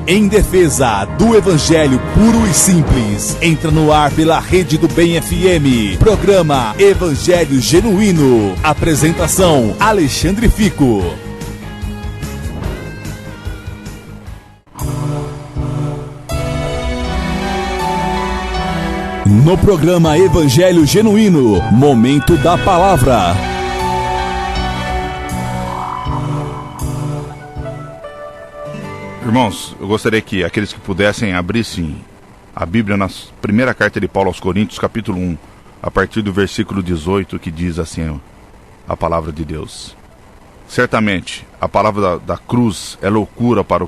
Em defesa do Evangelho puro e simples, entra no ar pela Rede do Bem FM. Programa Evangelho Genuíno. Apresentação: Alexandre Fico. No programa Evangelho Genuíno, Momento da Palavra. Irmãos, eu gostaria que aqueles que pudessem abrissem a Bíblia na primeira carta de Paulo aos Coríntios, capítulo 1, a partir do versículo 18, que diz assim a palavra de Deus. Certamente, a palavra da cruz é loucura para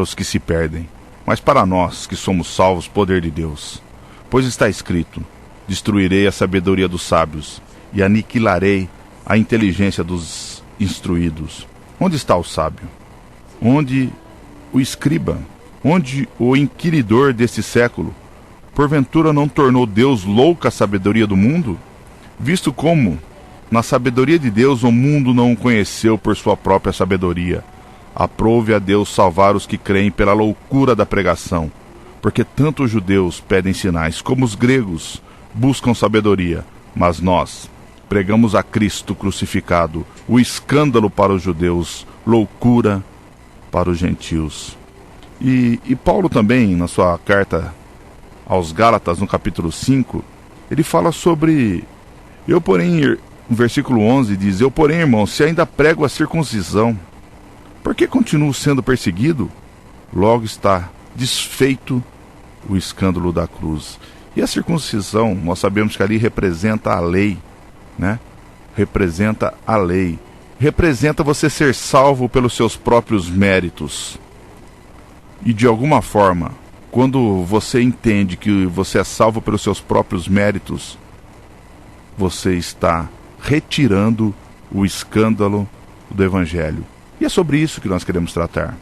os que se perdem, mas para nós que somos salvos, poder de Deus. Pois está escrito: destruirei a sabedoria dos sábios e aniquilarei a inteligência dos instruídos. Onde está o sábio? Onde o escriba? Onde o inquiridor deste século? Porventura não tornou Deus louca a sabedoria do mundo? Visto como, na sabedoria de Deus, o mundo não o conheceu por sua própria sabedoria. Aprove a Deus salvar os que creem pela loucura da pregação. Porque tanto os judeus pedem sinais, como os gregos buscam sabedoria. Mas nós pregamos a Cristo crucificado, o escândalo para os judeus, loucura para os gentios. E Paulo também, na sua carta aos Gálatas, no capítulo 5, ele fala sobre... no versículo 11 diz: eu, porém, irmão, se ainda prego a circuncisão, por que continuo sendo perseguido? Logo está desfeito o escândalo da cruz. E a circuncisão, nós sabemos que ali representa a lei, né? Representa a lei. Representa você ser salvo pelos seus próprios méritos. E de alguma forma, quando você entende que você é salvo pelos seus próprios méritos, você está retirando o escândalo do Evangelho. E é sobre isso que nós queremos tratar.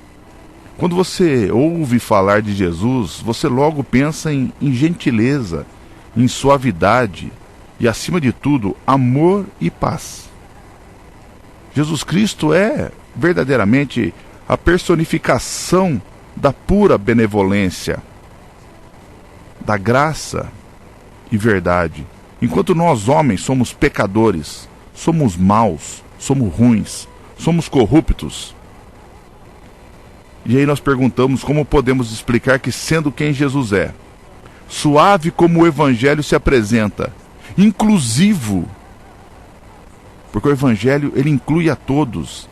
Quando você ouve falar de Jesus, você logo pensa em gentileza, em suavidade e, acima de tudo, amor e paz. Jesus Cristo é verdadeiramente a personificação da pura benevolência, da graça e verdade. Enquanto nós, homens, somos pecadores, somos maus, somos ruins, somos corruptos. E aí nós perguntamos como podemos explicar que, sendo quem Jesus é, suave como o Evangelho se apresenta, inclusivo, porque o Evangelho ele inclui a todos,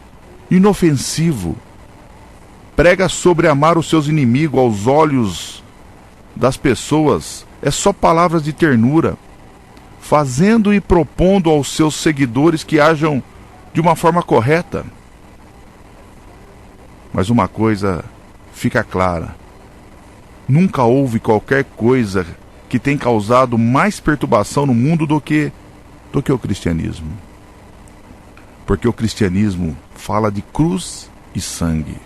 inofensivo, prega sobre amar os seus inimigos aos olhos das pessoas, é só palavras de ternura, fazendo e propondo aos seus seguidores que ajam de uma forma correta. Mas uma coisa fica clara: nunca houve qualquer coisa que tenha causado mais perturbação no mundo do que o cristianismo. Porque o cristianismo fala de cruz e sangue.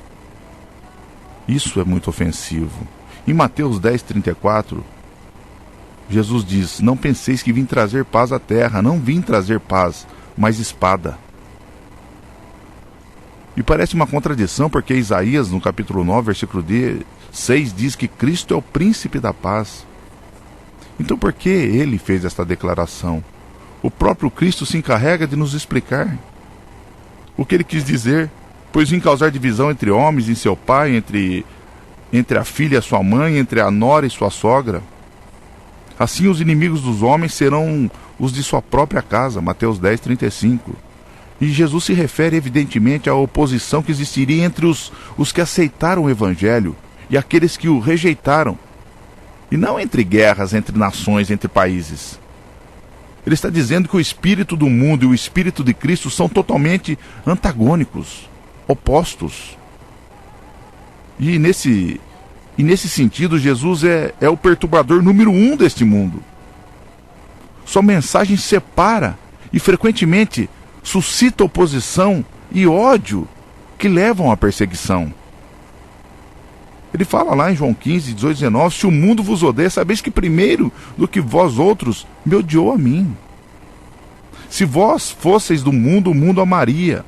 Isso é muito ofensivo. Em Mateus 10:34, Jesus diz: não penseis que vim trazer paz à terra. Não vim trazer paz, mas espada. E parece uma contradição, porque Isaías, no capítulo 9, versículo 6, diz que Cristo é o príncipe da paz. Então por que ele fez esta declaração? O próprio Cristo se encarrega de nos explicar o que ele quis dizer. Pois vim causar divisão entre homens e seu pai, entre a filha e a sua mãe, entre a nora e sua sogra. Assim os inimigos dos homens serão os de sua própria casa. Mateus 10:35. E Jesus se refere evidentemente à oposição que existiria entre os que aceitaram o Evangelho e aqueles que o rejeitaram. E não entre guerras, entre nações, entre países. Ele está dizendo que o espírito do mundo e o espírito de Cristo são totalmente antagônicos, opostos. E nesse sentido, Jesus é o perturbador número 1 deste mundo. Sua mensagem separa e frequentemente suscita oposição e ódio que levam à perseguição. Ele fala lá em João 15:18-19: se o mundo vos odeia, sabeis que primeiro do que vós outros me odiou a mim. Se vós fosseis do mundo, o mundo amaria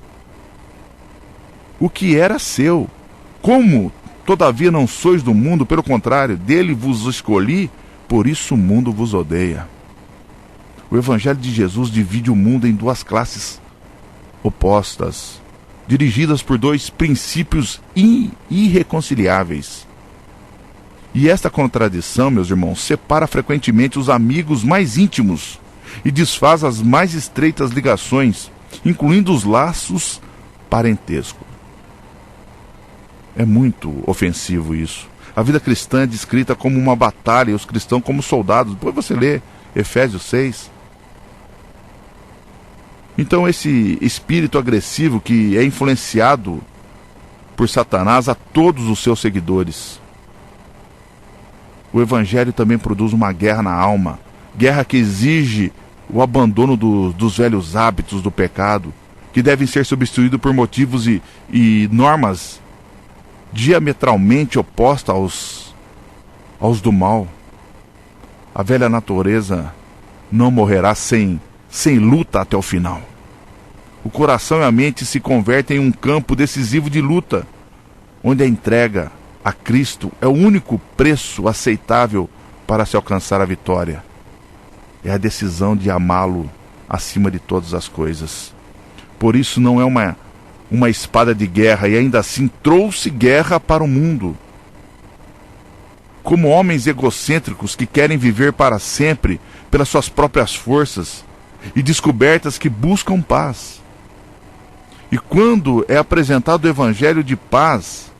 o que era seu. Como Todavia não sois do mundo, pelo contrário, dele vos escolhi, por isso o mundo vos odeia. O Evangelho de Jesus divide o mundo em duas classes opostas, dirigidas por dois princípios irreconciliáveis. E esta contradição, meus irmãos, separa frequentemente os amigos mais íntimos e desfaz as mais estreitas ligações, incluindo os laços parentescos. É muito ofensivo isso. A vida cristã é descrita como uma batalha e os cristãos como soldados. Depois você lê Efésios 6. Então esse espírito agressivo que é influenciado por Satanás a todos os seus seguidores. O Evangelho também produz uma guerra na alma. Guerra que exige o abandono dos velhos hábitos do pecado, que devem ser substituídos por motivos e normas diametralmente opostas aos do mal. A velha natureza não morrerá sem luta até o final. O coração e a mente se convertem em um campo decisivo de luta, onde a entrega a Cristo é o único preço aceitável para se alcançar a vitória. É a decisão de amá-lo acima de todas as coisas. Por isso não é uma espada de guerra, e ainda assim trouxe guerra para o mundo. Como homens egocêntricos que querem viver para sempre pelas suas próprias forças e descobertas que buscam paz. E quando é apresentado o Evangelho de paz,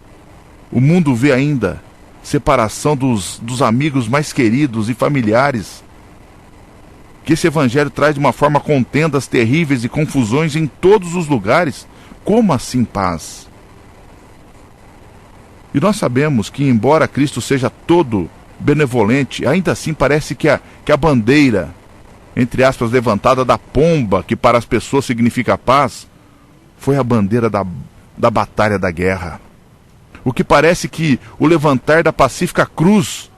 o mundo vê ainda separação dos amigos mais queridos e familiares, que esse Evangelho traz de uma forma contendas terríveis e confusões em todos os lugares. Como assim paz? E nós sabemos que, embora Cristo seja todo benevolente, ainda assim parece que a bandeira, entre aspas, levantada da pomba, que para as pessoas significa paz, foi a bandeira da batalha da guerra. O que parece que o levantar da pacífica cruz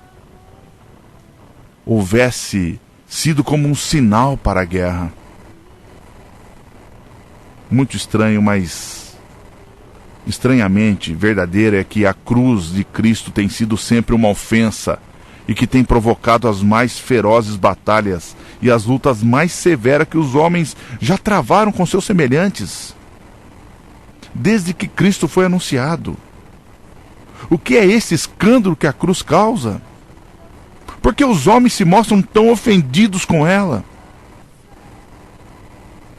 houvesse sido como um sinal para a guerra. Muito estranho, mas estranhamente verdadeiro é que a cruz de Cristo tem sido sempre uma ofensa e que tem provocado as mais ferozes batalhas e as lutas mais severas que os homens já travaram com seus semelhantes, desde que Cristo foi anunciado. O que é esse escândalo que a cruz causa? Por que os homens se mostram tão ofendidos com ela?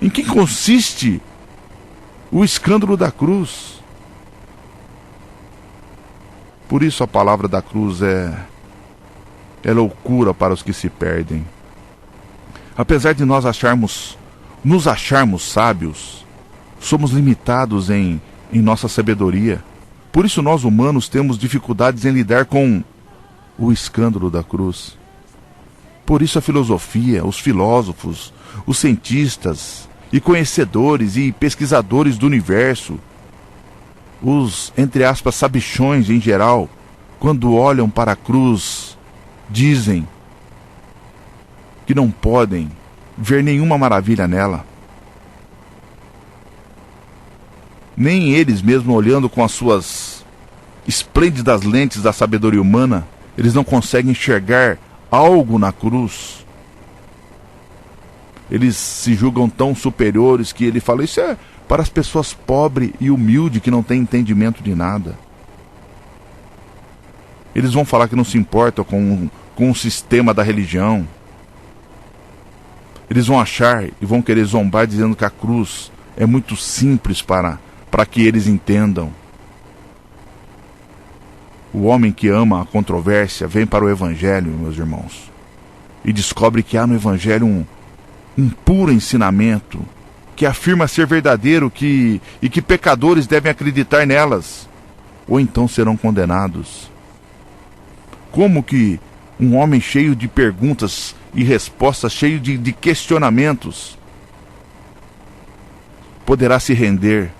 Em que consiste o escândalo da cruz? Por isso a palavra da cruz é loucura para os que se perdem. Apesar de nós nos acharmos sábios, somos limitados em nossa sabedoria. Por isso nós humanos temos dificuldades em lidar com o escândalo da cruz. Por isso a filosofia, os filósofos, os cientistas e conhecedores e pesquisadores do universo, os, entre aspas, sabichões em geral, quando olham para a cruz, dizem que não podem ver nenhuma maravilha nela. Nem eles mesmo, olhando com as suas esplêndidas lentes da sabedoria humana, eles não conseguem enxergar algo na cruz. Eles se julgam tão superiores que ele fala, isso é para as pessoas pobres e humildes que não têm entendimento de nada. Eles vão falar que não se importam com o sistema da religião. Eles vão achar e vão querer zombar dizendo que a cruz é muito simples para que eles entendam. O homem que ama a controvérsia vem para o Evangelho, meus irmãos, e descobre que há no Evangelho um puro ensinamento que afirma ser verdadeiro e que pecadores devem acreditar nelas, ou então serão condenados. Como que um homem cheio de perguntas e respostas, cheio de questionamentos, poderá se render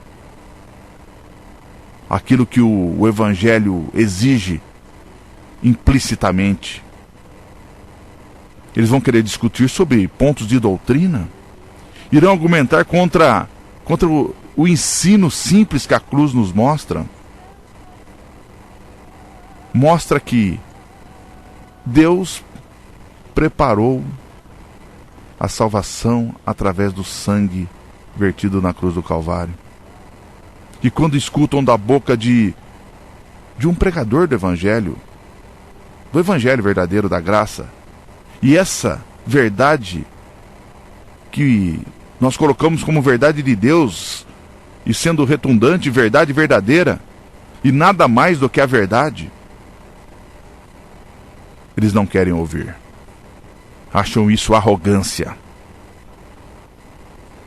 àquilo que o Evangelho exige implicitamente? Eles vão querer discutir sobre pontos de doutrina, irão argumentar contra o ensino simples que a cruz nos mostra. mostra que Deus preparou a salvação através do sangue vertido na cruz do Calvário. E quando escutam da boca de um pregador do Evangelho verdadeiro da graça, e essa verdade que nós colocamos como verdade de Deus, e sendo retundante, verdade verdadeira, e nada mais do que a verdade, eles não querem ouvir. Acham isso arrogância.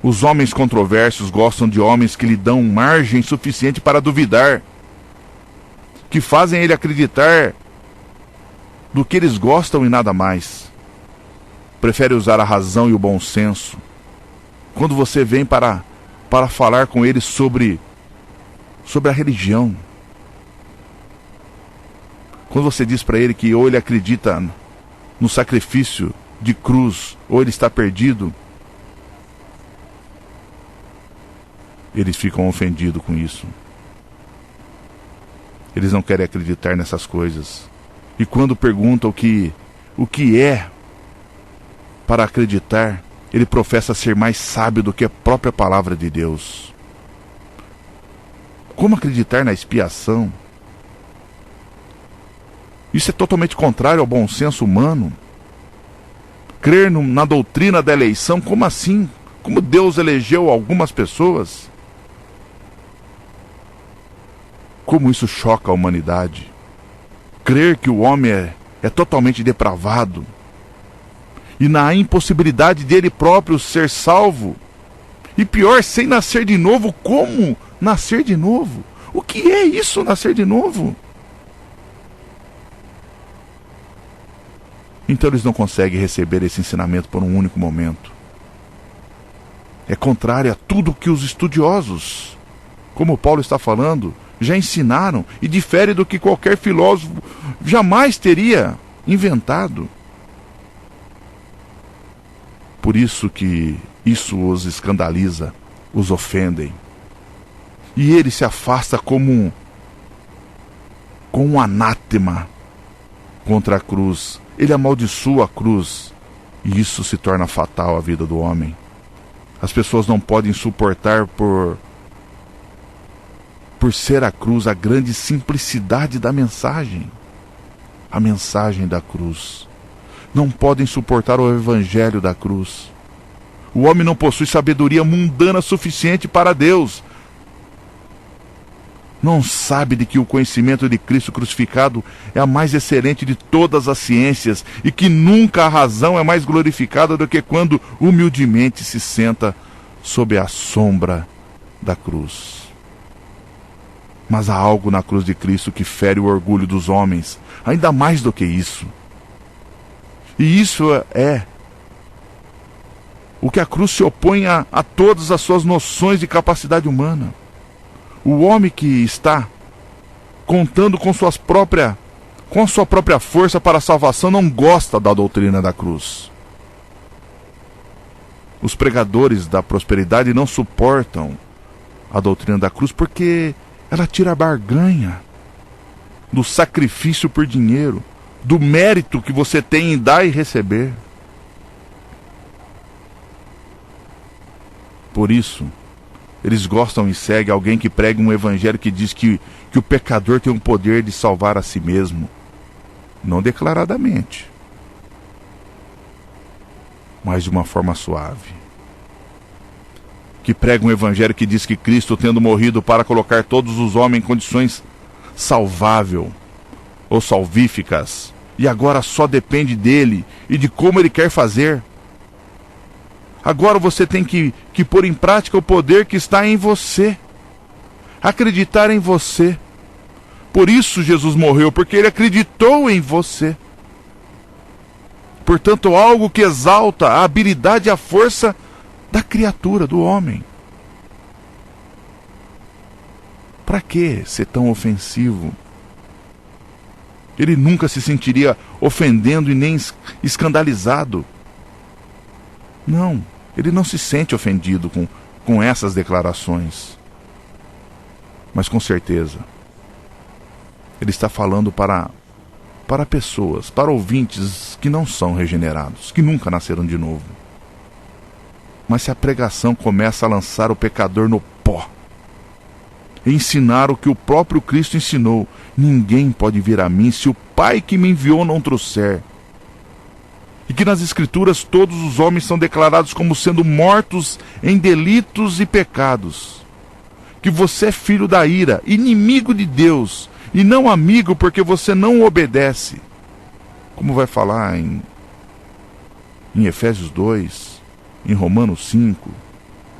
Os homens controversos gostam de homens que lhe dão margem suficiente para duvidar, que fazem ele acreditar do que eles gostam e nada mais. Prefere usar a razão e o bom senso. Quando você vem para falar com ele sobre a religião, quando você diz para ele que ou ele acredita no sacrifício de cruz, ou ele está perdido, eles ficam ofendidos com isso. Eles não querem acreditar nessas coisas. E quando perguntam o que é para acreditar, ele professa ser mais sábio do que a própria palavra de Deus. Como acreditar na expiação? Isso é totalmente contrário ao bom senso humano. Crer na doutrina da eleição, como assim? Como Deus elegeu algumas pessoas? Como isso choca a humanidade. Crer que o homem é totalmente depravado, e na impossibilidade dele próprio ser salvo, e pior, sem nascer de novo. Como nascer de novo? O que é isso, nascer de novo? Então eles não conseguem receber esse ensinamento por um único momento. É contrário a tudo que os estudiosos, como Paulo está falando, já ensinaram, e difere do que qualquer filósofo jamais teria inventado. Por isso que isso os escandaliza, os ofendem. E ele se afasta como um anátema contra a cruz. Ele amaldiçoa a cruz, e isso se torna fatal à vida do homem. As pessoas não podem suportar por ser a cruz a grande simplicidade da mensagem. A mensagem da cruz. Não podem suportar o evangelho da cruz. O homem não possui sabedoria mundana suficiente para Deus. Não sabe de que o conhecimento de Cristo crucificado é a mais excelente de todas as ciências, e que nunca a razão é mais glorificada do que quando humildemente se senta sob a sombra da cruz. Mas há algo na cruz de Cristo que fere o orgulho dos homens, ainda mais do que isso. E isso é o que a cruz se opõe a todas as suas noções de capacidade humana. O homem que está contando com sua própria força para a salvação não gosta da doutrina da cruz. Os pregadores da prosperidade não suportam a doutrina da cruz porque ela tira a barganha do sacrifício por dinheiro, do mérito que você tem em dar e receber. Por isso, eles gostam e seguem alguém que prega um evangelho que diz que o pecador tem o poder de salvar a si mesmo. Não declaradamente, mas de uma forma suave. Que prega um evangelho que diz que Cristo, tendo morrido para colocar todos os homens em condições salvável ou salvíficas, e agora só depende dele e de como ele quer fazer. Agora você tem que pôr em prática o poder que está em você. Acreditar em você. Por isso Jesus morreu, porque ele acreditou em você. Portanto, algo que exalta a habilidade e a força da criatura, do homem. Para que ser tão ofensivo? Ele nunca se sentiria ofendendo e nem escandalizado. Não, ele não se sente ofendido com essas declarações. Mas com certeza, Ele está falando para pessoas, para ouvintes que não são regenerados, que nunca nasceram de novo. Mas se a pregação começa a lançar o pecador no pó, ensinar o que o próprio Cristo ensinou, ninguém pode vir a mim se o Pai que me enviou não trouxer. E que nas Escrituras todos os homens são declarados como sendo mortos em delitos e pecados. Que você é filho da ira, inimigo de Deus, e não amigo porque você não obedece. Como vai falar em Efésios 2, em Romanos 5,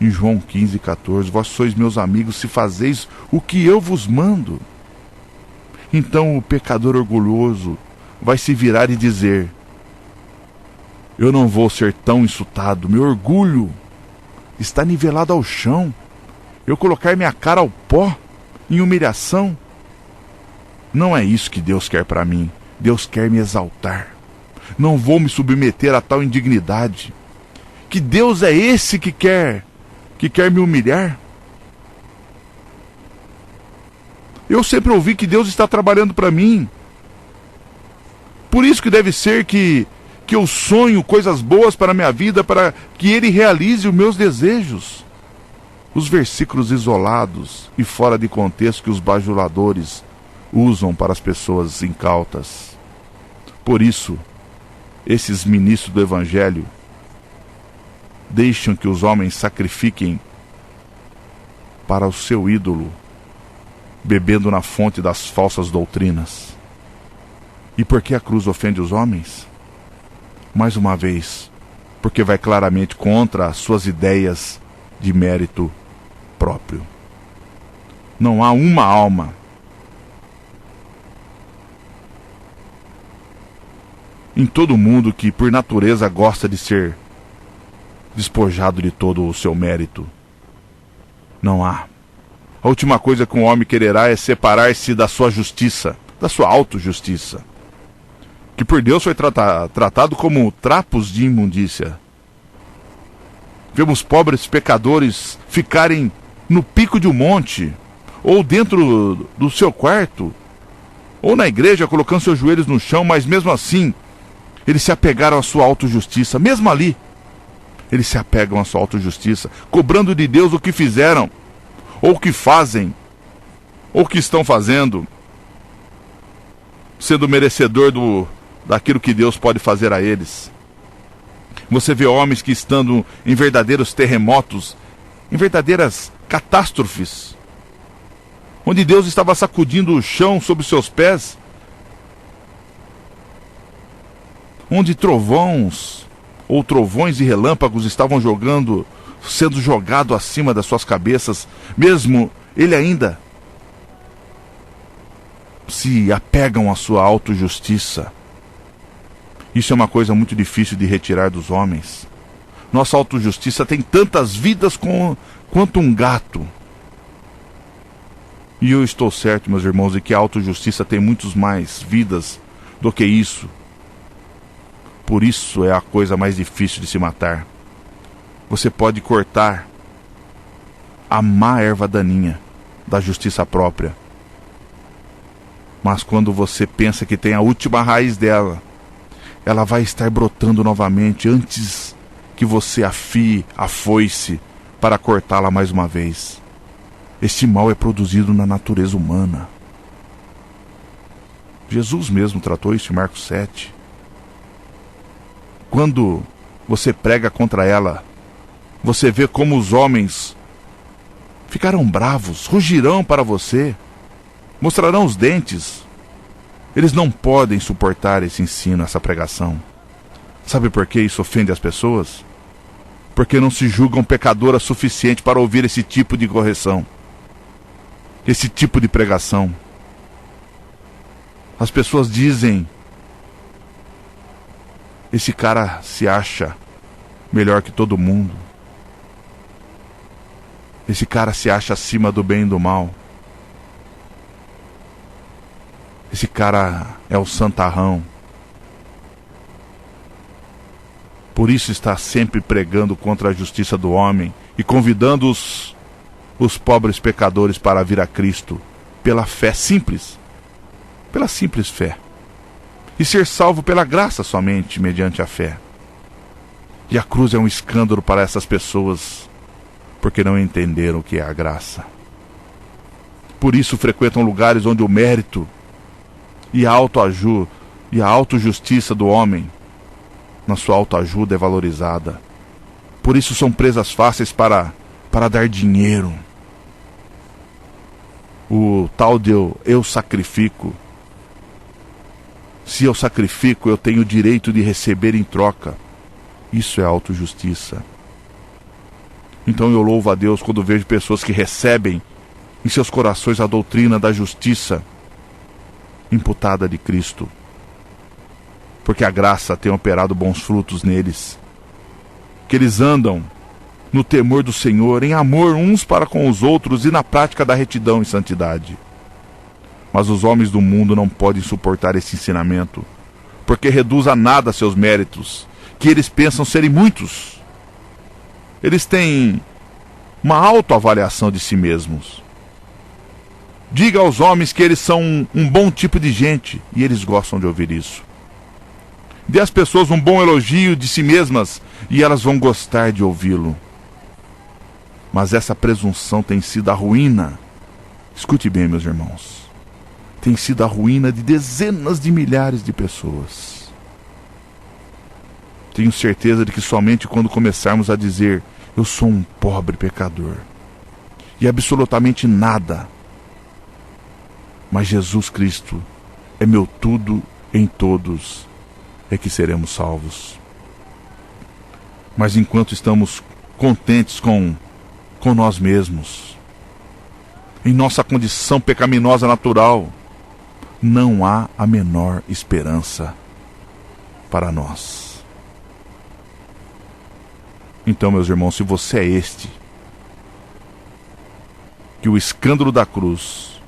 em João 15, 14, vós sois meus amigos se fazeis o que eu vos mando. Então o pecador orgulhoso vai se virar e dizer: eu não vou ser tão insultado, meu orgulho está nivelado ao chão. Eu colocar minha cara ao pó, em humilhação. Não é isso que Deus quer para mim. Deus quer me exaltar. Não vou me submeter a tal indignidade. Que Deus é esse que quer me humilhar? Eu sempre ouvi que Deus está trabalhando para mim. Por isso que deve ser que eu sonho coisas boas para a minha vida, para que Ele realize os meus desejos. Os versículos isolados e fora de contexto que os bajuladores usam para as pessoas incautas. Por isso, esses ministros do Evangelho deixam que os homens sacrifiquem para o seu ídolo, bebendo na fonte das falsas doutrinas. E por que a cruz ofende os homens? Mais uma vez, porque vai claramente contra as suas ideias de mérito próprio. Não há uma alma em todo o mundo que por natureza gosta de ser despojado de todo o seu mérito. Não há. A última coisa que um homem quererá é separar-se da sua justiça, da sua autojustiça, que por Deus foi tratado como trapos de imundícia. Vemos pobres pecadores ficarem no pico de um monte, ou dentro do seu quarto, ou na igreja colocando seus joelhos no chão, mas mesmo assim, eles se apegaram à sua autojustiça. Mesmo ali, eles se apegam à sua autojustiça, cobrando de Deus o que fizeram, ou o que fazem, ou o que estão fazendo, sendo merecedor daquilo que Deus pode fazer a eles. Você vê homens que estando em verdadeiros terremotos, em verdadeiras catástrofes, onde Deus estava sacudindo o chão sob seus pés, onde trovões e relâmpagos estavam sendo jogado acima das suas cabeças, mesmo ele ainda se apegam à sua autojustiça. Isso é uma coisa muito difícil de retirar dos homens. Nossa autojustiça tem tantas vidas quanto um gato. E eu estou certo, meus irmãos, de que a autojustiça tem muitos mais vidas do que isso. Por isso é a coisa mais difícil de se matar. Você pode cortar a má erva daninha da justiça própria, mas quando você pensa que tem a última raiz dela, ela vai estar brotando novamente antes que você afie a foice para cortá-la mais uma vez. Este mal é produzido na natureza humana. Jesus mesmo tratou isso em Marcos 7. Quando você prega contra ela, você vê como os homens ficarão bravos, rugirão para você, mostrarão os dentes. Eles não podem suportar esse ensino, essa pregação. Sabe por que isso ofende as pessoas? Porque não se julgam pecadoras suficiente para ouvir esse tipo de correção, esse tipo de pregação. As pessoas dizem: esse cara se acha melhor que todo mundo. Esse cara se acha acima do bem e do mal. Esse cara é o santarrão. Por isso está sempre pregando contra a justiça do homem e convidando os pobres pecadores para vir a Cristo pela fé simples. pela simples fé. E ser salvo pela graça somente, mediante a fé. E a cruz é um escândalo para essas pessoas, porque não entenderam o que é a graça. Por isso frequentam lugares onde o mérito e a autojustiça do homem, na sua autoajuda, é valorizada. Por isso são presas fáceis para dar dinheiro. O tal de eu sacrifico. Se eu sacrifico, eu tenho o direito de receber em troca. Isso é autojustiça. Então eu louvo a Deus quando vejo pessoas que recebem em seus corações a doutrina da justiça imputada de Cristo. Porque a graça tem operado bons frutos neles. Que eles andam no temor do Senhor, em amor uns para com os outros e na prática da retidão e santidade. Mas os homens do mundo não podem suportar esse ensinamento, porque reduz a nada seus méritos, que eles pensam serem muitos. Eles têm uma autoavaliação de si mesmos. Diga aos homens que eles são um bom tipo de gente, e eles gostam de ouvir isso. Dê às pessoas um bom elogio de si mesmas, e elas vão gostar de ouvi-lo. Mas essa presunção tem sido a ruína. Escute bem, meus irmãos. Tem sido a ruína de dezenas de milhares de pessoas. Tenho certeza de que somente quando começarmos a dizer: eu sou um pobre pecador, e absolutamente nada, mas Jesus Cristo é meu tudo em todos, é que seremos salvos. Mas enquanto estamos contentes com nós mesmos, em nossa condição pecaminosa natural, não há a menor esperança para nós. Então, meus irmãos, se você é este, que o escândalo da cruz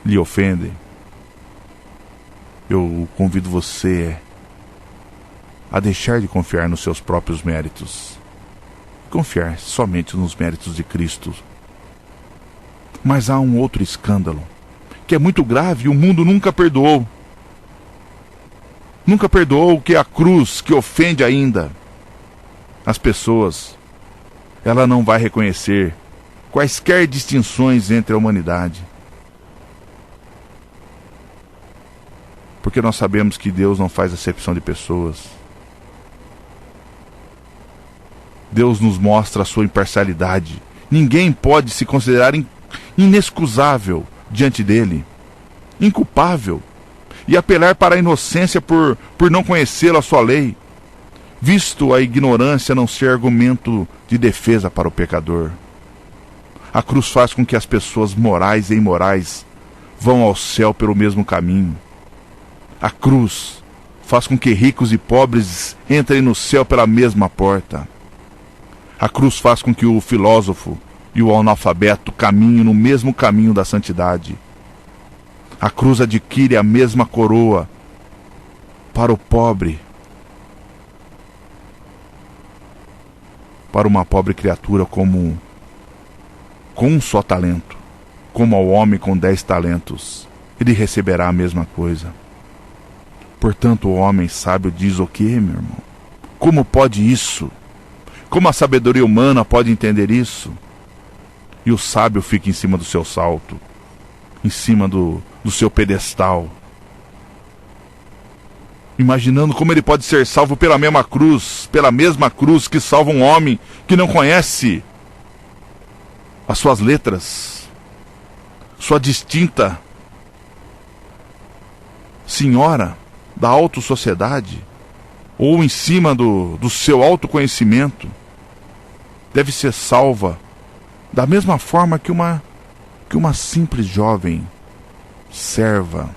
lhe ofende, eu convido você a deixar de confiar nos seus próprios méritos, confiar somente nos méritos de Cristo. Mas há um outro escândalo, que é muito grave e o mundo nunca perdoou. Nunca perdoou, que é a cruz, que ofende ainda as pessoas. Ela não vai reconhecer quaisquer distinções entre a humanidade. Porque nós sabemos que Deus não faz acepção de pessoas. Deus nos mostra a sua imparcialidade. Ninguém pode se considerar inexcusável diante dele, inculpável, e apelar para a inocência por não conhecê-la, a sua lei, visto a ignorância não ser argumento de defesa para o pecador. A cruz faz com que as pessoas morais e imorais vão ao céu pelo mesmo caminho. A cruz faz com que ricos e pobres entrem no céu pela mesma porta. A cruz faz com que o filósofo e o analfabeto caminhem no mesmo caminho da santidade. A cruz adquire a mesma coroa para o pobre, para uma pobre criatura com um só talento, como ao homem com 10 talentos. Ele receberá a mesma coisa. Portanto, o homem sábio diz o quê, meu irmão? Como pode isso? Como a sabedoria humana pode entender isso? E o sábio fica em cima do seu salto, em cima do seu pedestal, imaginando como ele pode ser salvo pela mesma cruz que salva um homem que não conhece as suas letras, sua distinta senhora da alta sociedade, ou em cima do seu autoconhecimento. Deve ser salva da mesma forma que uma simples jovem serva.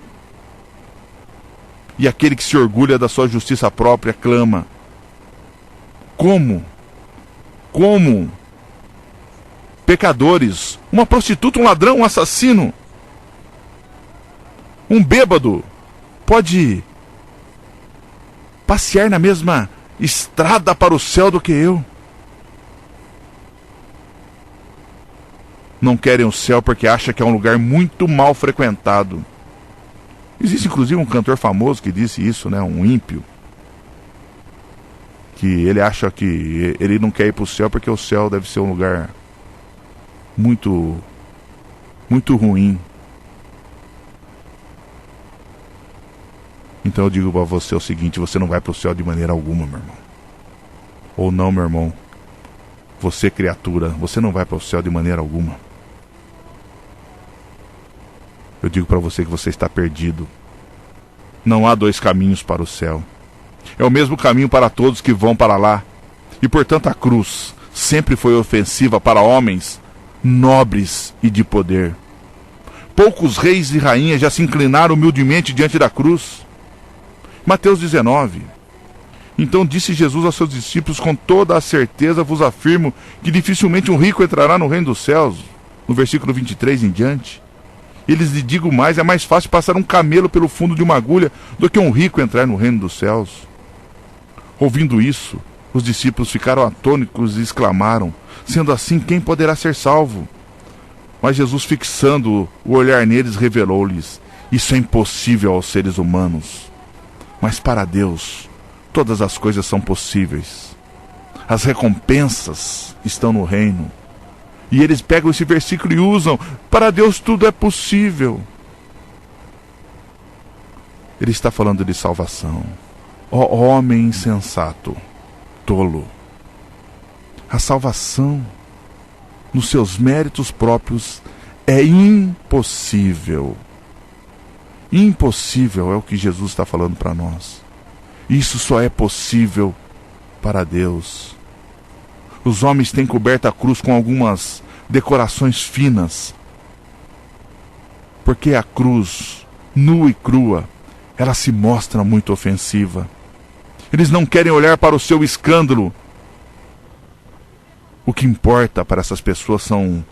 E aquele que se orgulha da sua justiça própria clama: como pecadores, uma prostituta, um ladrão, um assassino, um bêbado pode passear na mesma estrada para o céu do que eu? não querem o céu porque acham que é um lugar muito mal frequentado. Existe inclusive um cantor famoso que disse isso, né? Um ímpio. Que ele acha que ele não quer ir para o céu porque o céu deve ser um lugar muito ruim. Então eu digo para você o seguinte: você não vai para o céu de maneira alguma, meu irmão. Ou não, meu irmão. Você, criatura, você não vai para o céu de maneira alguma. Eu digo para você que você está perdido. Não há dois caminhos para o céu. É o mesmo caminho para todos que vão para lá. E portanto a cruz sempre foi ofensiva para homens nobres e de poder. Poucos reis e rainhas já se inclinaram humildemente diante da cruz. Mateus 19. Então disse Jesus aos seus discípulos: com toda a certeza vos afirmo que dificilmente um rico entrará no reino dos céus. No versículo 23 em diante. Eles lhe digo mais: é mais fácil passar um camelo pelo fundo de uma agulha do que um rico entrar no reino dos céus. Ouvindo isso, os discípulos ficaram atônitos e exclamaram: sendo assim, quem poderá ser salvo? Mas Jesus, fixando o olhar neles, revelou-lhes: isso é impossível aos seres humanos, mas para Deus todas as coisas são possíveis. As recompensas estão no reino. E eles pegam esse versículo e usam: para Deus tudo é possível. Ele está falando de salvação. Ó homem insensato, tolo. A salvação, nos seus méritos próprios, é impossível. Impossível é o que Jesus está falando para nós. Isso só é possível para Deus. Os homens têm coberto a cruz com algumas decorações finas, porque a cruz, nua e crua, ela se mostra muito ofensiva. Eles não querem olhar para o seu escândalo. O que importa para essas pessoas são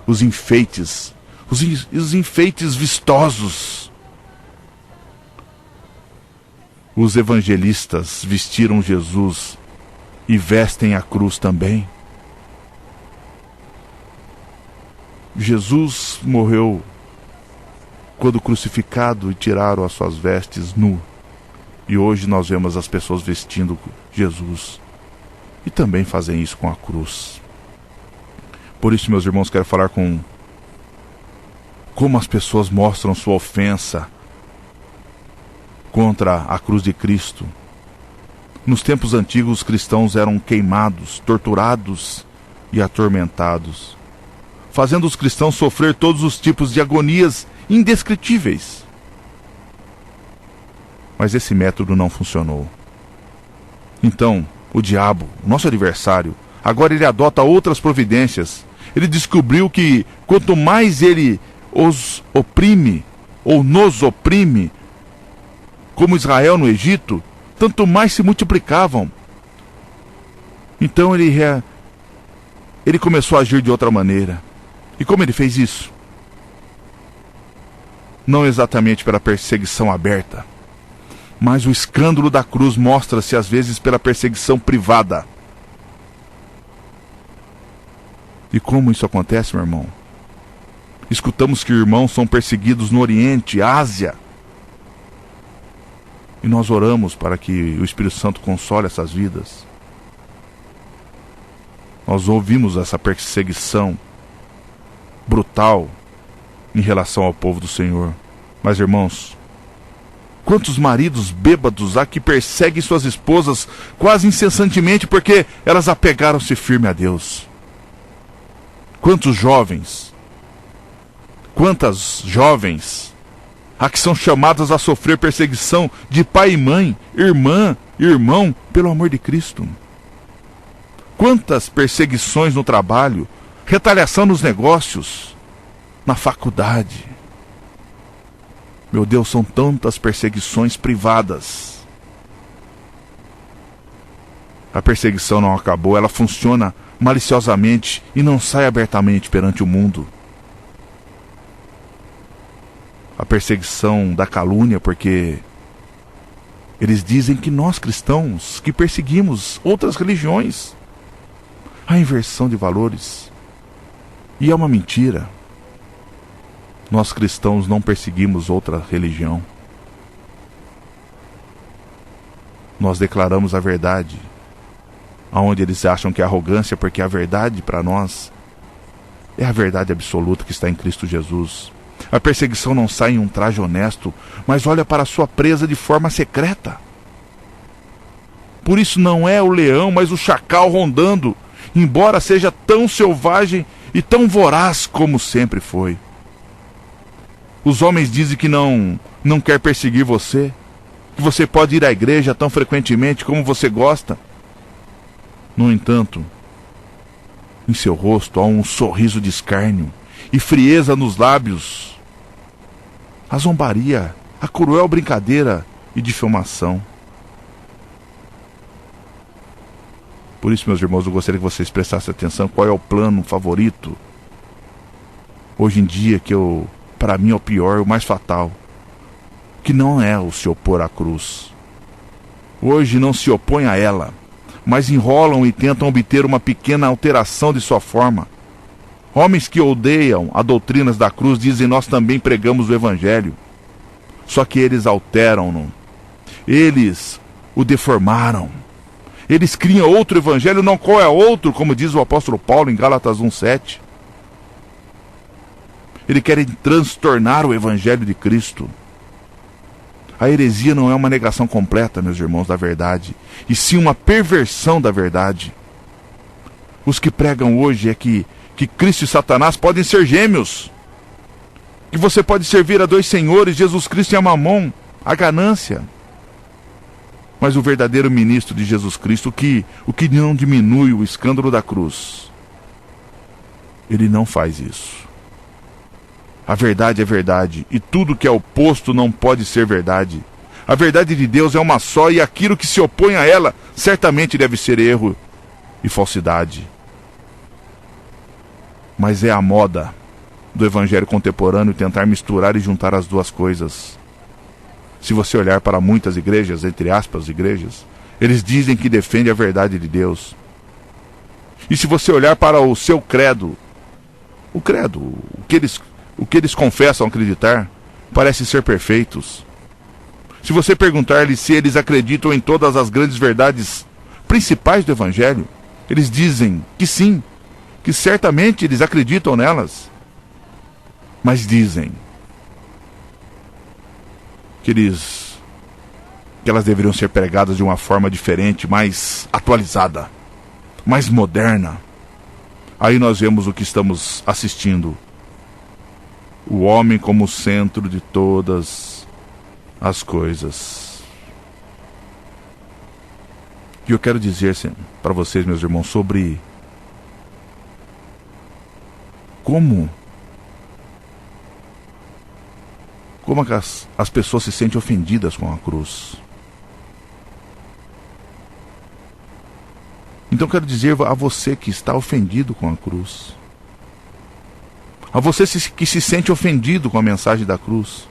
os enfeites, os enfeites vistosos. Os evangelistas vestiram Jesus e vestem a cruz também. Jesus morreu quando crucificado e tiraram as suas vestes nu. E hoje nós vemos as pessoas vestindo Jesus. E também fazem isso com a cruz. Por isso, meus irmãos, quero falar com como as pessoas mostram sua ofensa contra a cruz de Cristo. Nos tempos antigos, os cristãos eram queimados, torturados e atormentados, fazendo os cristãos sofrer todos os tipos de agonias indescritíveis. Mas esse método não funcionou. Então, o diabo, nosso adversário, agora ele adota outras providências. Ele descobriu que quanto mais ele os oprime, ou nos oprime, como Israel no Egito, tanto mais se multiplicavam. Então ele começou a agir de outra maneira. E como ele fez isso? Não exatamente pela perseguição aberta, mas o escândalo da cruz mostra-se às vezes pela perseguição privada. E como isso acontece, meu irmão? Escutamos que irmãos são perseguidos no Oriente, Ásia. E nós oramos para que o Espírito Santo console essas vidas. Nós ouvimos essa perseguição brutal em relação ao povo do Senhor. Mas, irmãos, quantos maridos bêbados há que perseguem suas esposas quase incessantemente porque elas apegaram-se firme a Deus? Quantos jovens, quantas jovens há que são chamadas a sofrer perseguição de pai e mãe, irmã, irmão, pelo amor de Cristo? Quantas perseguições no trabalho, retaliação nos negócios, na faculdade. Meu Deus, são tantas perseguições privadas. A perseguição não acabou, ela funciona maliciosamente e não sai abertamente perante o mundo. A perseguição da calúnia, porque eles dizem que nós cristãos, que perseguimos outras religiões. A inversão de valores. E é uma mentira. Nós cristãos não perseguimos outra religião. Nós declaramos a verdade, aonde eles acham que é arrogância, porque a verdade para nós é a verdade absoluta que está em Cristo Jesus. A perseguição não sai em um traje honesto, mas olha para a sua presa de forma secreta. Por isso não é o leão, mas o chacal rondando, embora seja tão selvagem e tão voraz como sempre foi. Os homens dizem que não quer perseguir você, que você pode ir à igreja tão frequentemente como você gosta. No entanto, em seu rosto há um sorriso de escárnio e frieza nos lábios, a zombaria, a cruel brincadeira e difamação. Por isso, meus irmãos, eu gostaria que vocês prestassem atenção qual é o plano favorito hoje em dia, que para mim é o pior, o mais fatal, que não é o se opor à cruz. Hoje não se opõe a ela, mas enrolam e tentam obter uma pequena alteração de sua forma. Homens que odeiam as doutrinas da cruz dizem: nós também pregamos o evangelho. Só que eles alteram-no. Eles o deformaram. Eles criam outro evangelho, não qual é outro, como diz o apóstolo Paulo em Gálatas 1:7. Eles querem transtornar o evangelho de Cristo. A heresia não é uma negação completa, meus irmãos, da verdade, e sim uma perversão da verdade. Os que pregam hoje é que Cristo e Satanás podem ser gêmeos, que você pode servir a dois senhores, Jesus Cristo e a Mamon, a ganância. Mas o verdadeiro ministro de Jesus Cristo, o que não diminui o escândalo da cruz, ele não faz isso. A verdade é verdade, e tudo que é oposto não pode ser verdade. A verdade de Deus é uma só, e aquilo que se opõe a ela certamente deve ser erro e falsidade. Mas é a moda do evangelho contemporâneo tentar misturar e juntar as duas coisas. Se você olhar para muitas igrejas, entre aspas, igrejas, eles dizem que defendem a verdade de Deus. E se você olhar para o seu credo, o que eles confessam acreditar, parece ser perfeitos. Se você perguntar-lhes se eles acreditam em todas as grandes verdades principais do evangelho, eles dizem que sim, que certamente eles acreditam nelas. Mas dizem que elas deveriam ser pregadas de uma forma diferente, mais atualizada, mais moderna. Aí nós vemos o que estamos assistindo: o homem como centro de todas as coisas. E eu quero dizer para vocês, meus irmãos, sobre como as pessoas se sentem ofendidas com a cruz. Então eu quero dizer a você que está ofendido com a cruz, a você que se sente ofendido com a mensagem da cruz,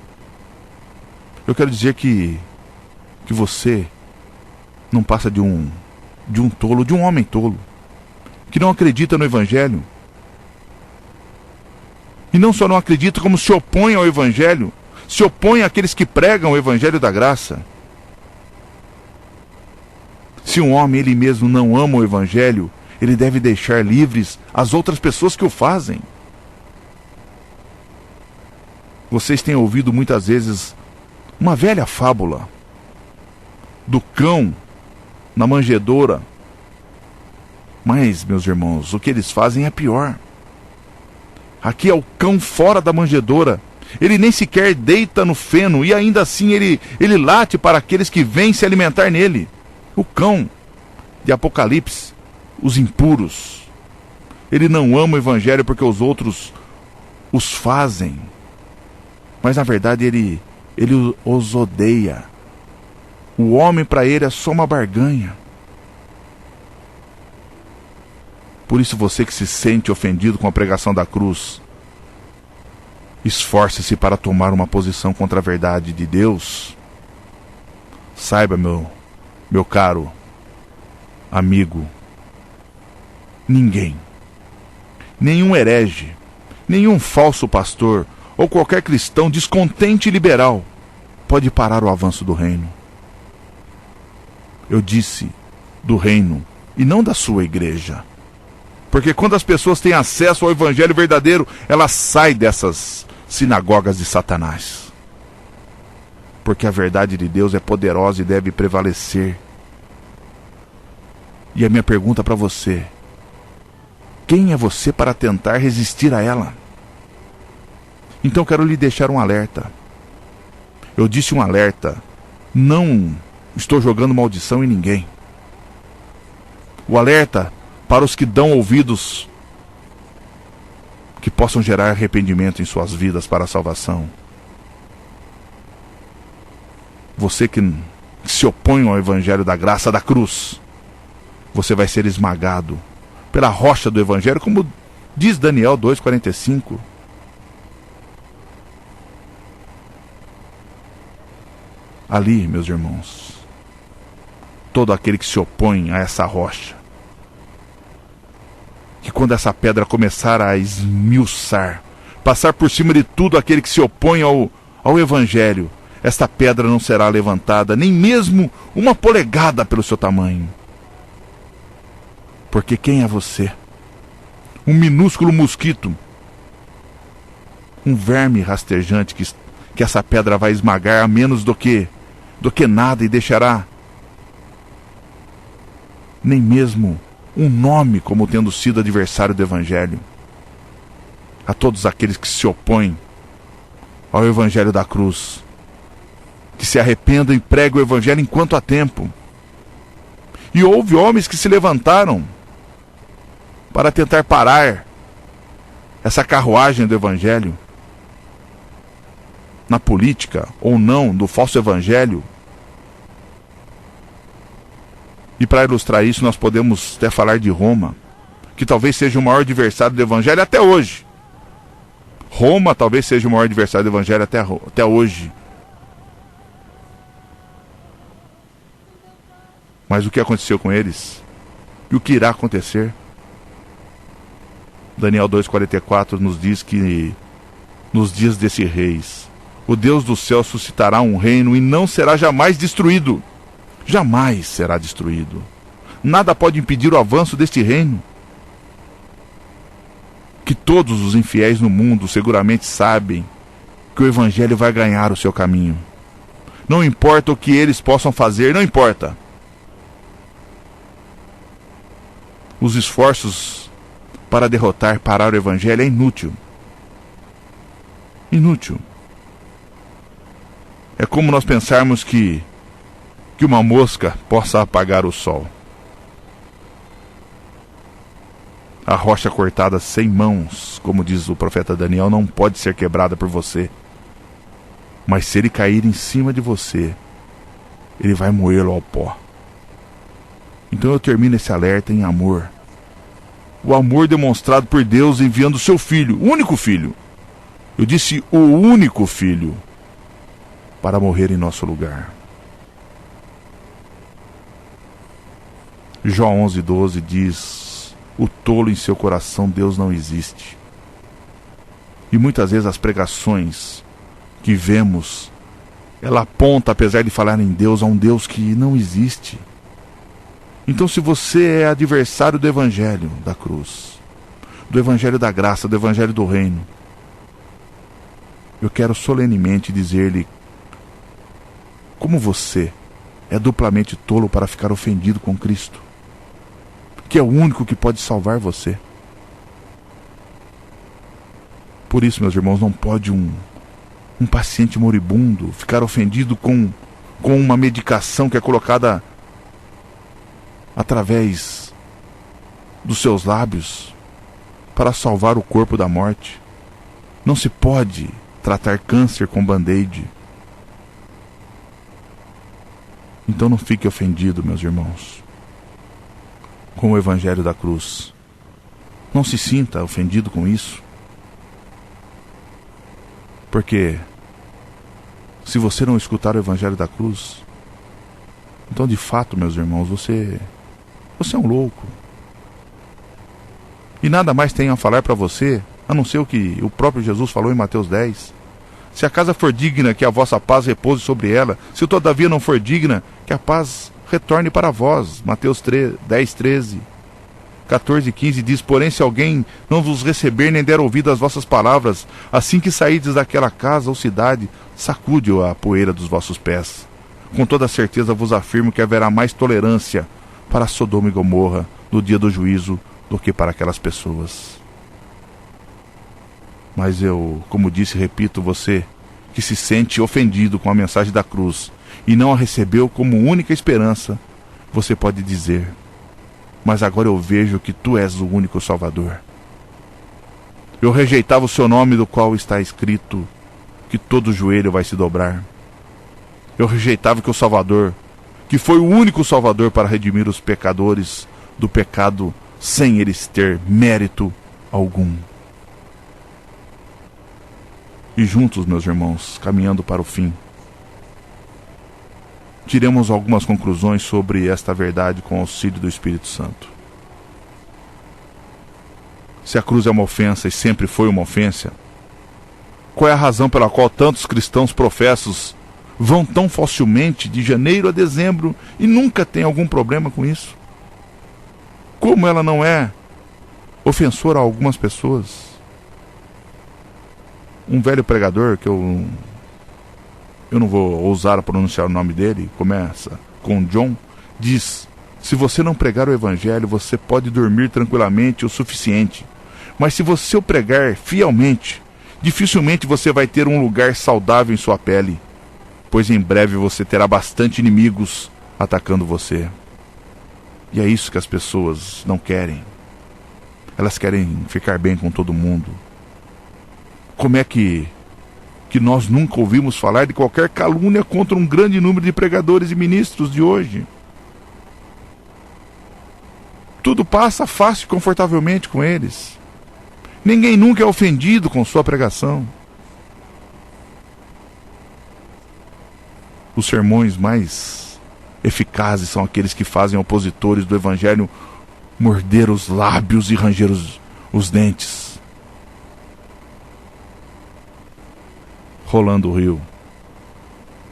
eu quero dizer que você não passa de um tolo, de um homem tolo, que não acredita no evangelho. E não só não acredita, como se opõe ao evangelho, se opõe àqueles que pregam o evangelho da graça. Se um homem ele mesmo não ama o evangelho, ele deve deixar livres as outras pessoas que o fazem. Vocês têm ouvido muitas vezes uma velha fábula do cão na manjedoura. Mas, meus irmãos, o que eles fazem é pior. Aqui é o cão fora da manjedoura. Ele nem sequer deita no feno, e ainda assim ele late para aqueles que vêm se alimentar nele. O cão de Apocalipse, os impuros. Ele não ama o evangelho porque os outros os fazem. Mas na verdade ele os odeia. O homem para ele é só uma barganha. Por isso você que se sente ofendido com a pregação da cruz, esforce-se para tomar uma posição contra a verdade de Deus. Saiba, meu caro amigo, nenhum herege, Nenhum falso pastor ou qualquer cristão descontente e liberal pode parar o avanço do reino. Eu disse do reino e não da sua igreja. Porque quando as pessoas têm acesso ao evangelho verdadeiro, elas saem dessas sinagogas de Satanás. Porque a verdade de Deus é poderosa e deve prevalecer. E a minha pergunta para você: quem é você para tentar resistir a ela? Então quero lhe deixar um alerta. Eu disse um alerta. Não estou jogando maldição em ninguém. O alerta para os que dão ouvidos que possam gerar arrependimento em suas vidas para a salvação. Você que se opõe ao evangelho da graça da cruz, você vai ser esmagado pela rocha do evangelho, como diz Daniel 2,45. Ali, meus irmãos, todo aquele que se opõe a essa rocha, que quando essa pedra começar a esmiuçar, passar por cima de tudo aquele que se opõe ao evangelho, esta pedra não será levantada, nem mesmo uma polegada pelo seu tamanho. Porque quem é você? Um minúsculo mosquito, um verme rastejante que essa pedra vai esmagar a menos do que nada, e deixará nem mesmo um nome como tendo sido adversário do evangelho. A todos aqueles que se opõem ao evangelho da cruz, que se arrependam e pregam o evangelho enquanto há tempo. E houve homens que se levantaram para tentar parar essa carruagem do evangelho, na política ou não, do falso evangelho. E para ilustrar isso, nós podemos até falar de Roma, que talvez seja o maior adversário do evangelho até hoje. Roma talvez seja o maior adversário do evangelho até hoje. Mas o que aconteceu com eles? E o que irá acontecer? Daniel 2,44 nos diz que nos dias desse reis, o Deus do céu suscitará um reino e não será jamais destruído. Jamais será destruído. Nada pode impedir o avanço deste reino. Que todos os infiéis no mundo seguramente sabem que o evangelho vai ganhar o seu caminho. Não importa o que eles possam fazer, não importa. Os esforços para parar o evangelho é inútil. Inútil. É como nós pensarmos que uma mosca possa apagar o sol. A rocha cortada sem mãos, como diz o profeta Daniel, não pode ser quebrada por você. Mas se ele cair em cima de você, ele vai moê-lo ao pó. Então eu termino esse alerta em amor. O amor demonstrado por Deus enviando o seu filho, o único filho. Eu disse o único filho, para morrer em nosso lugar. Jó 11:12 diz: o tolo em seu coração Deus não existe. E muitas vezes as pregações que vemos, ela aponta, apesar de falar em Deus, a um Deus que não existe. Então, se você é adversário do evangelho da cruz, do evangelho da graça, do evangelho do reino, eu quero solenemente dizer-lhe como você é duplamente tolo para ficar ofendido com Cristo, que é o único que pode salvar você. Por isso, meus irmãos, não pode um paciente moribundo ficar ofendido com uma medicação que é colocada através dos seus lábios para salvar o corpo da morte. Não se pode tratar câncer com band-aid. Então não fique ofendido, meus irmãos, com o evangelho da cruz. Não se sinta ofendido com isso. Porque se você não escutar o evangelho da cruz, então de fato, meus irmãos, você é um louco. E nada mais tenho a falar para você a não ser o que o próprio Jesus falou em Mateus 10. Se a casa for digna, que a vossa paz repouse sobre ela. Se todavia não for digna, que a paz retorne para vós. Mateus 10, 13. 14, 15 diz: porém, se alguém não vos receber nem der ouvido às vossas palavras, assim que saídes daquela casa ou cidade, sacude-o a poeira dos vossos pés. Com toda certeza vos afirmo que haverá mais tolerância para Sodoma e Gomorra no dia do juízo do que para aquelas pessoas. Mas eu, como disse, repito, você que se sente ofendido com a mensagem da cruz e não a recebeu como única esperança, você pode dizer: mas agora eu vejo que tu és o único Salvador. Eu rejeitava o seu nome, do qual está escrito que todo joelho vai se dobrar. Eu rejeitava que o Salvador, que foi o único Salvador para redimir os pecadores do pecado sem eles ter mérito algum. E juntos, meus irmãos, caminhando para o fim, tiremos algumas conclusões sobre esta verdade com o auxílio do Espírito Santo. Se a cruz é uma ofensa e sempre foi uma ofensa, qual é a razão pela qual tantos cristãos professos vão tão facilmente de janeiro a dezembro e nunca tem algum problema com isso? Como ela não é ofensora a algumas pessoas? Um velho pregador, que eu não vou ousar pronunciar o nome dele, começa com John, diz: se você não pregar o evangelho, você pode dormir tranquilamente o suficiente, mas se você o pregar fielmente, dificilmente você vai ter um lugar saudável em sua pele, pois em breve você terá bastante inimigos atacando você. E é isso que as pessoas não querem. Elas querem ficar bem com todo mundo. Como é que nós nunca ouvimos falar de qualquer calúnia contra um grande número de pregadores e ministros de hoje? Tudo passa fácil e confortavelmente com eles. Ninguém nunca é ofendido com sua pregação. Os sermões mais eficazes são aqueles que fazem opositores do evangelho morder os lábios e ranger os dentes. Rolando Rio,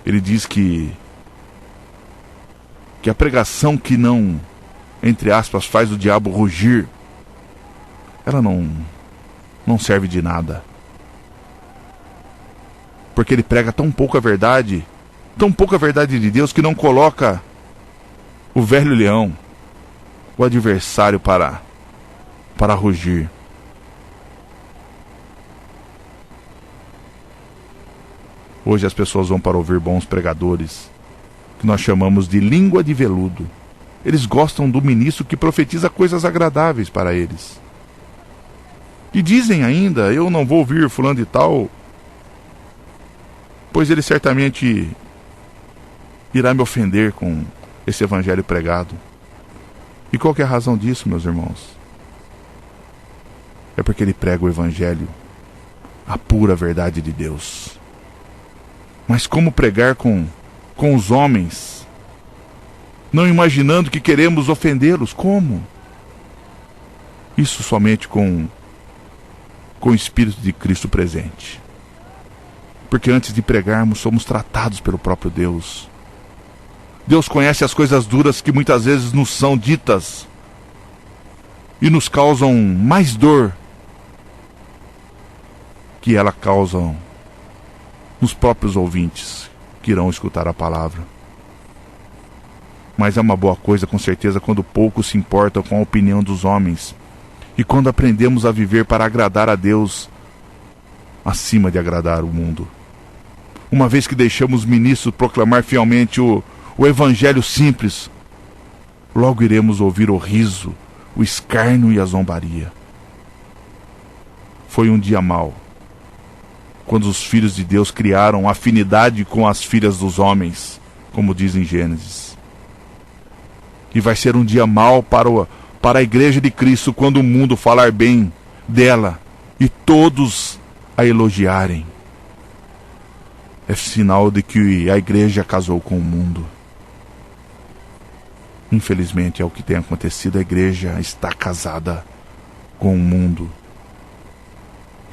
ele diz que a pregação que não, entre aspas, faz o diabo rugir, ela não serve de nada. Porque ele prega tão pouca verdade de Deus, que não coloca o velho leão, o adversário, para rugir. Hoje as pessoas vão para ouvir bons pregadores, que nós chamamos de língua de veludo. Eles gostam do ministro que profetiza coisas agradáveis para eles. E dizem ainda: eu não vou ouvir fulano de tal, pois ele certamente irá me ofender com esse evangelho pregado. E qual que é a razão disso, meus irmãos? É porque ele prega o evangelho, a pura verdade de Deus. Mas como pregar com os homens, não imaginando que queremos ofendê-los? Como? Isso somente com o Espírito de Cristo presente. Porque antes de pregarmos, somos tratados pelo próprio Deus. Deus conhece as coisas duras que muitas vezes nos são ditas e nos causam mais dor que ela causam nos próprios ouvintes que irão escutar a palavra. Mas é uma boa coisa, com certeza, quando poucos se importam com a opinião dos homens e quando aprendemos a viver para agradar a Deus acima de agradar o mundo. Uma vez que deixamos os ministros proclamar fielmente o evangelho simples, logo iremos ouvir o riso, o escárnio e a zombaria. Foi um dia mau, quando os filhos de Deus criaram afinidade com as filhas dos homens, como diz em Gênesis. E vai ser um dia mau para a igreja de Cristo, quando o mundo falar bem dela e todos a elogiarem. É sinal de que a igreja casou com o mundo. Infelizmente é o que tem acontecido. A igreja está casada com o mundo.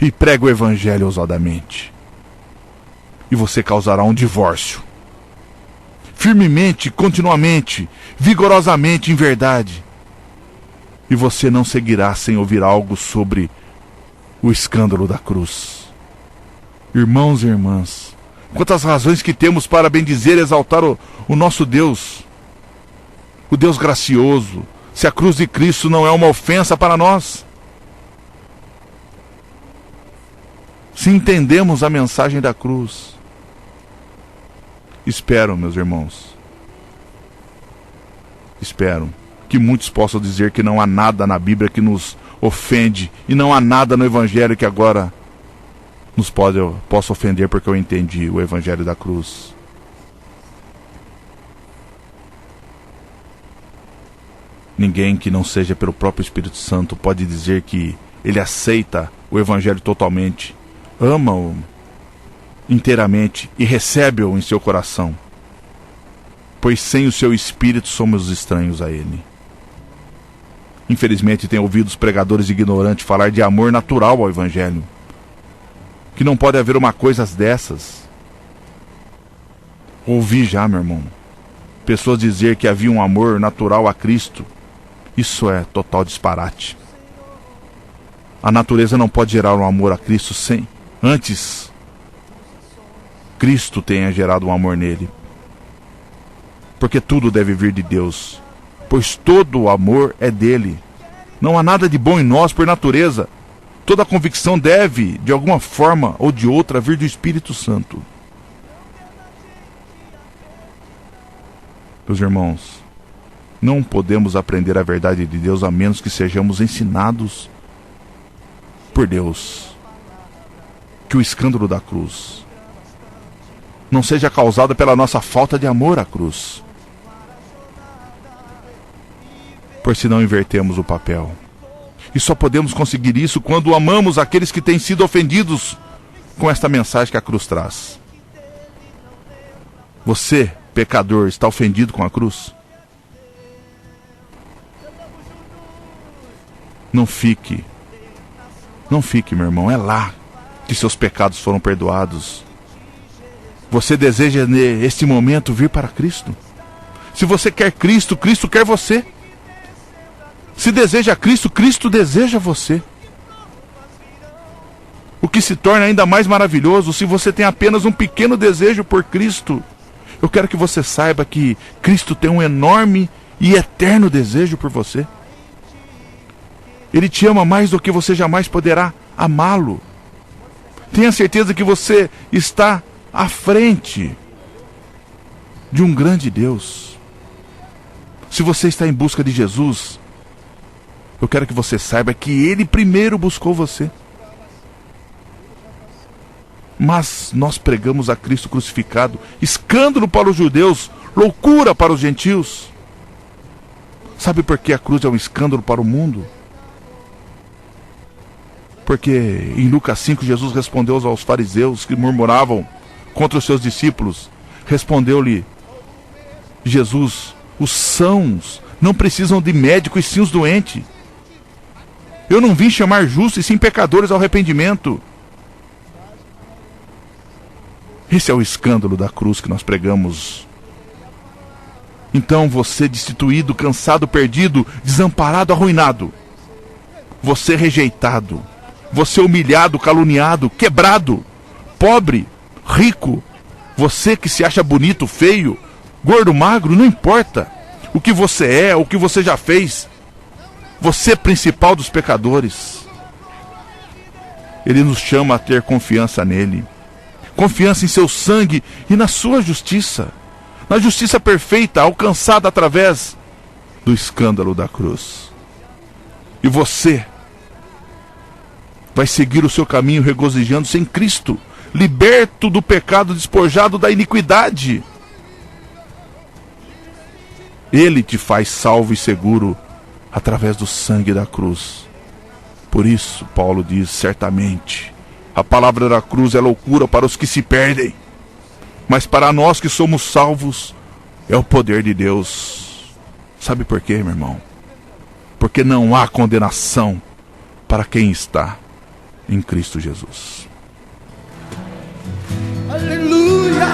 e prega o evangelho ousadamente. E você causará um divórcio. Firmemente, continuamente, vigorosamente em verdade. E você não seguirá sem ouvir algo sobre o escândalo da cruz. Irmãos e irmãs, quantas razões que temos para bendizer e exaltar o nosso Deus, o Deus gracioso, se a cruz de Cristo não é uma ofensa para nós. Se entendemos a mensagem da cruz. Espero, meus irmãos, espero que muitos possam dizer que não há nada na Bíblia que nos ofende e não há nada no Evangelho que agora possa ofender, porque eu entendi o Evangelho da cruz. Ninguém que não seja pelo próprio Espírito Santo pode dizer que ele aceita o Evangelho totalmente, ama-o inteiramente e recebe-o em seu coração, pois sem o seu Espírito somos estranhos a ele. Infelizmente tenho ouvido os pregadores ignorantes falar de amor natural ao Evangelho, que não pode haver uma coisa dessas. Ouvi já, meu irmão, pessoas dizer que havia um amor natural a Cristo. Isso é total disparate. A natureza não pode gerar um amor a Cristo sem antes Cristo tenha gerado um amor nele. Porque tudo deve vir de Deus, pois todo o amor é dele. Não há nada de bom em nós por natureza. Toda convicção deve, de alguma forma ou de outra, vir do Espírito Santo. Meus irmãos, não podemos aprender a verdade de Deus a menos que sejamos ensinados por Deus. Que o escândalo da cruz não seja causado pela nossa falta de amor à cruz, pois senão invertemos o papel. E só podemos conseguir isso quando amamos aqueles que têm sido ofendidos com esta mensagem que a cruz traz. Você, pecador, está ofendido com a cruz? Não fique, meu irmão, é lá que seus pecados foram perdoados. Você deseja neste momento vir para Cristo? Se você quer Cristo, Cristo quer você. Se deseja Cristo, Cristo deseja você. O que se torna ainda mais maravilhoso, se você tem apenas um pequeno desejo por Cristo, eu quero que você saiba que Cristo tem um enorme e eterno desejo por você. Ele te ama mais do que você jamais poderá amá-lo. Tenha certeza que você está à frente de um grande Deus. Se você está em busca de Jesus, eu quero que você saiba que Ele primeiro buscou você. Mas nós pregamos a Cristo crucificado, escândalo para os judeus, loucura para os gentios. Sabe por que a cruz é um escândalo para o mundo? Porque em Lucas 5 Jesus respondeu aos fariseus que murmuravam contra os seus discípulos. Respondeu-lhe Jesus: os sãos não precisam de médico e sim os doentes. Eu não vim chamar justos e sim pecadores ao arrependimento. Esse é o escândalo da cruz que nós pregamos. Então você destituído, cansado, perdido, desamparado, arruinado, você rejeitado, você humilhado, caluniado, quebrado, pobre, rico, você que se acha bonito, feio, gordo, magro, não importa o que você é, o que você já fez, você principal dos pecadores. Ele nos chama a ter confiança nele, confiança em seu sangue e na sua justiça, na justiça perfeita alcançada através do escândalo da cruz. E você vai seguir o seu caminho regozijando-se em Cristo, liberto do pecado, despojado da iniquidade. Ele te faz salvo e seguro através do sangue da cruz. Por isso, Paulo diz: certamente, a palavra da cruz é loucura para os que se perdem, mas para nós que somos salvos, é o poder de Deus. Sabe por quê, meu irmão? Porque não há condenação para quem está em Cristo Jesus. Aleluia.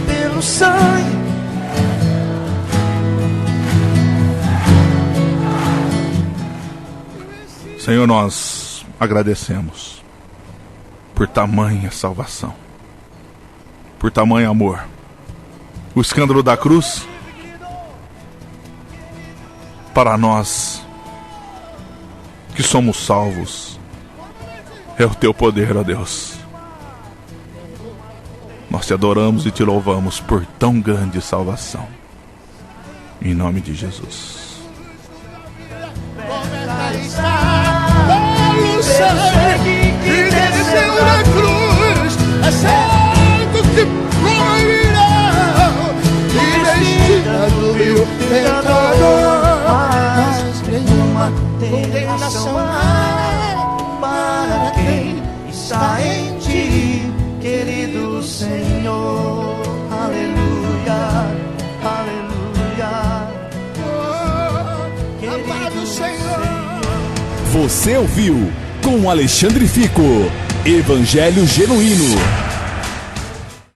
Pelo sangue. Senhor, nós agradecemos por tamanha salvação, por tamanho amor. O escândalo da cruz, para nós que somos salvos, é o teu poder, ó Deus. Nós te adoramos e te louvamos por tão grande salvação. Em nome de Jesus. Pelo sangue que desceu na cruz, é certo que proirão investida do meu pecador, mas nenhuma condenação há para quem está em ti, querido Senhor. Aleluia, aleluia. Amado Senhor. Você ouviu com Alexandre Fico, Evangelho Genuíno.